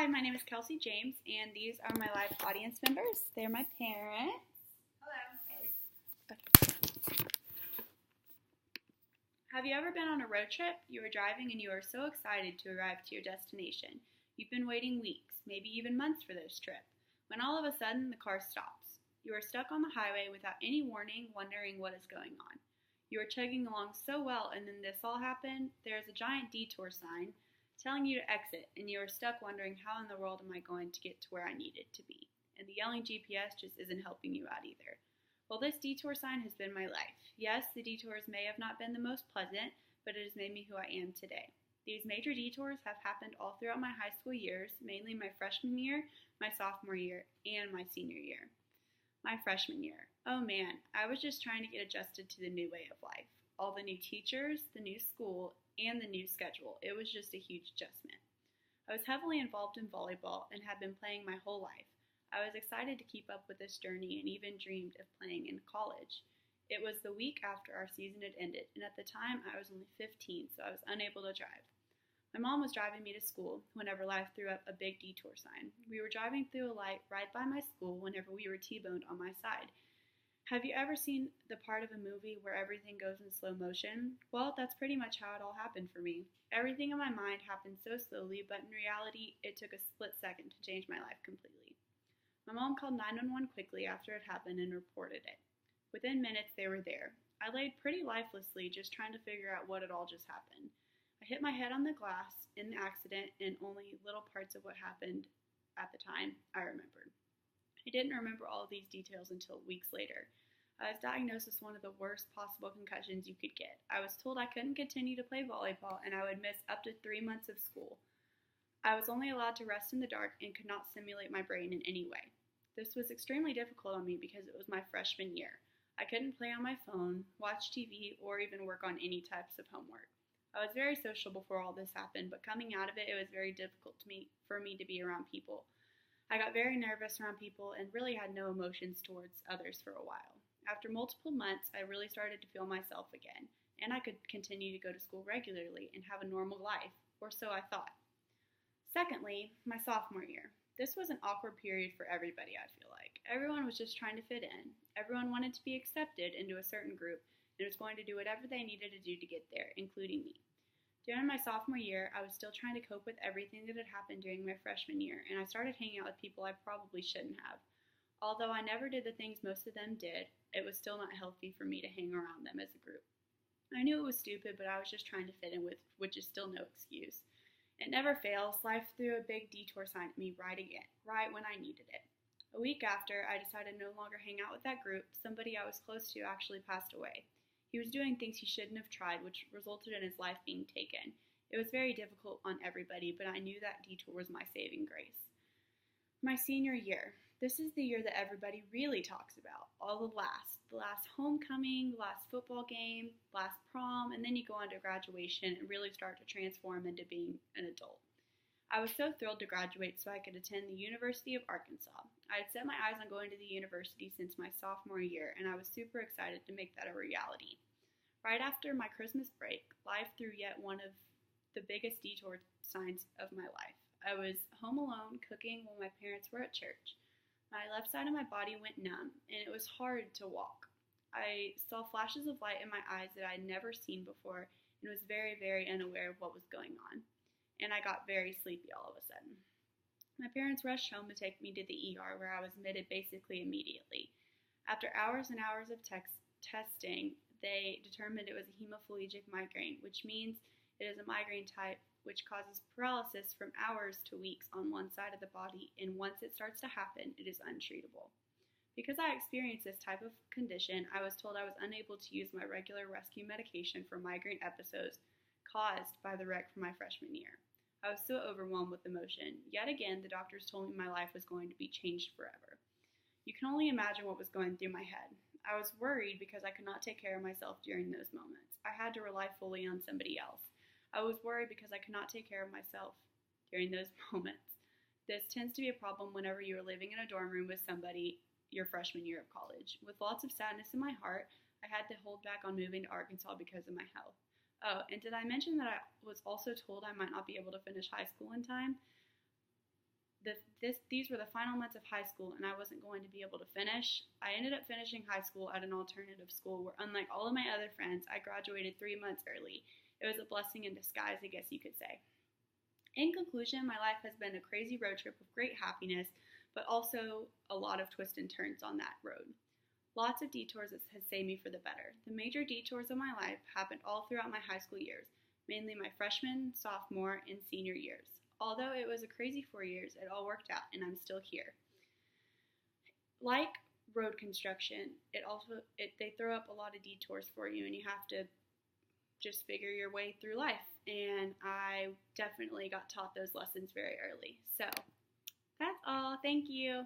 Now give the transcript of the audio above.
Hi, my name is Kelsey James, and these are my live audience members. They're my parents. Hello. Have you ever been on a road trip? You are driving and you are so excited to arrive to your destination. You've been waiting weeks, maybe even months for this trip, when all of a sudden the car stops. You are stuck on the highway without any warning, wondering what is going on. You are chugging along so well, and then this all happened. There is a giant detour sign telling you to exit, and you are stuck wondering how in the world am I going to get to where I needed to be. And the yelling GPS just isn't helping you out either. Well, this detour sign has been my life. Yes, the detours may have not been the most pleasant, but it has made me who I am today. These major detours have happened all throughout my high school years, mainly my freshman year, my sophomore year, and my senior year. My freshman year. Oh man, I was just trying to get adjusted to the new way of life. All the new teachers, the new school, and the new schedule. It was just a huge adjustment. I was heavily involved in volleyball and had been playing my whole life. I was excited to keep up with this journey and even dreamed of playing in college. It was the week after our season had ended, and at the time I was only 15, so I was unable to drive. My mom was driving me to school whenever life threw up a big detour sign. We were driving through a light right by my school whenever we were T-boned on my side. Have you ever seen the part of a movie where everything goes in slow motion? Well, that's pretty much how it all happened for me. Everything in my mind happened so slowly, but in reality, it took a split second to change my life completely. My mom called 911 quickly after it happened and reported it. Within minutes, they were there. I laid pretty lifelessly, just trying to figure out what had all just happened. I hit my head on the glass in the accident, and only little parts of what happened at the time I remembered. I didn't remember all of these details until weeks later. I was diagnosed with one of the worst possible concussions you could get. I was told I couldn't continue to play volleyball and I would miss up to 3 months of school. I was only allowed to rest in the dark and could not stimulate my brain in any way. This was extremely difficult on me because it was my freshman year. I couldn't play on my phone, watch TV, or even work on any types of homework. I was very social before all this happened, but coming out of it, it was very difficult for me to be around people. I got very nervous around people and really had no emotions towards others for a while. After multiple months, I really started to feel myself again, and I could continue to go to school regularly and have a normal life, or so I thought. Secondly, my sophomore year. This was an awkward period for everybody, I feel like. Everyone was just trying to fit in. Everyone wanted to be accepted into a certain group and was going to do whatever they needed to do to get there, including me. During my sophomore year, I was still trying to cope with everything that had happened during my freshman year, and I started hanging out with people I probably shouldn't have. Although I never did the things most of them did, it was still not healthy for me to hang around them as a group. I knew it was stupid, but I was just trying to fit in with, which is still no excuse. It never fails. Life threw a big detour sign at me right when I needed it. A week after, I decided to no longer hang out with that group. Somebody I was close to actually passed away. He was doing things he shouldn't have tried, which resulted in his life being taken. It was very difficult on everybody, but I knew that detour was my saving grace. My senior year. This is the year that everybody really talks about. The last homecoming, the last football game, last prom, and then you go on to graduation and really start to transform into being an adult. I was so thrilled to graduate so I could attend the University of Arkansas. I had set my eyes on going to the university since my sophomore year, and I was super excited to make that a reality. Right after my Christmas break, life threw yet one of the biggest detour signs of my life. I was home alone cooking while my parents were at church. My left side of my body went numb, and it was hard to walk. I saw flashes of light in my eyes that I had never seen before and was very, very unaware of what was going on. And I got very sleepy all of a sudden. My parents rushed home to take me to the ER, where I was admitted basically immediately. After hours and hours of testing, they determined it was a hemiplegic migraine, which means it is a migraine type which causes paralysis from hours to weeks on one side of the body, and once it starts to happen, it is untreatable. Because I experienced this type of condition, I was told I was unable to use my regular rescue medication for migraine episodes caused by the wreck from my freshman year. I was so overwhelmed with emotion. Yet again, the doctors told me my life was going to be changed forever. You can only imagine what was going through my head. I was worried because I could not take care of myself during those moments. I had to rely fully on somebody else. I was worried because I could not take care of myself during those moments. This tends to be a problem whenever you are living in a dorm room with somebody your freshman year of college. With lots of sadness in my heart, I had to hold back on moving to Arkansas because of my health. Oh, and did I mention that I was also told I might not be able to finish high school in time? these were the final months of high school, and I wasn't going to be able to finish. I ended up finishing high school at an alternative school where, unlike all of my other friends, I graduated 3 months early. It was a blessing in disguise, I guess you could say. In conclusion, my life has been a crazy road trip of great happiness, but also a lot of twists and turns on that road. Lots of detours has saved me for the better. The major detours of my life happened all throughout my high school years, mainly my freshman, sophomore, and senior years. Although it was a crazy 4 years, it all worked out, and I'm still here. Like road construction, they throw up a lot of detours for you, and you have to just figure your way through life. And I definitely got taught those lessons very early. So that's all. Thank you.